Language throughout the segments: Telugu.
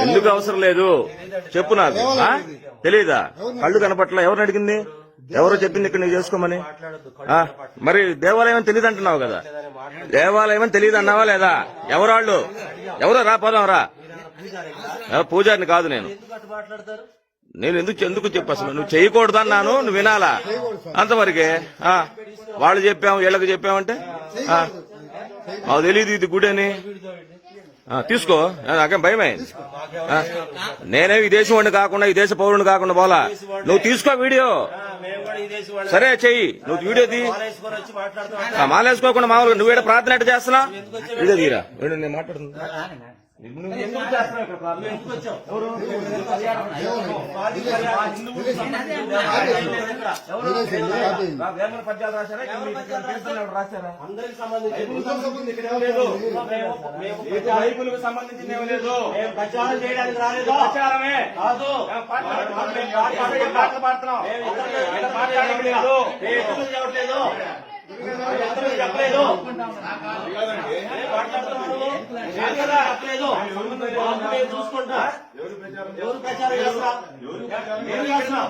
ఎందుకు అవసరం లేదు చెప్పు నాకు. తెలీదా? కళ్ళు కనపట్ల ఎవరిని అడిగింది? ఎవరో చెప్పింది ఇక్కడ నీకు చేసుకోమని? మరి దేవాలయం తెలియదు అంటున్నావు కదా? దేవాలయం తెలియదు అన్నావా లేదా? ఎవరాళ్ళు? ఎవరో రా, పోదాం రా. పూజారిని కాదు నేను. నేను ఎందుకు చెప్పు అసలు? నువ్వు చేయకూడదు అన్నాను, నువ్వు వినాలా? అంతవరకే. వాళ్ళు చెప్పాము, వీళ్ళకి చెప్పామంటే మాకు తెలియదు ఇది గుడి అని. తీసుకో, నాకేం భయమైంది. నేనేం ఈ దేశం వాడిని కాకుండా, ఈ దేశ పౌరుని కాకుండా పోలా. నువ్వు తీసుకో వీడియో. సరే చెయ్యి, నువ్వు వీడియో తీ. మాలేసుకోకుండా మామూలుగా నువ్వేడ ప్రార్థన ఎట్ట చేస్తున్నా? వీడియో తీరా. నేను మాట్లాడుతున్నా. సంబంధించిన ప్రచారం చేయడానికి రాలేదు. ప్రచారమే కాదు, చెప్పలేదు. చూసుకుంటా ఎవరు ప్రచారం చేస్తున్నా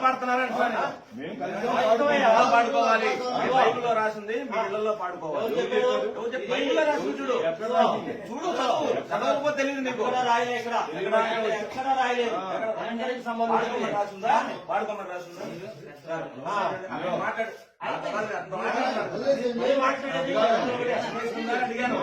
పాడుకోవాలి. బైబిల్లో రాసింది మీ ఇళ్లలో పాడుకోవాలి. చూడు చదవకపోతే తెలియదు నీకు. రాయలే, ఇక్కడ ఎక్కడ రాయలేదు. సంబంధించి రాసిందా? పాడుకోమని రాసిందా? మాట్లాడు. అడిగాను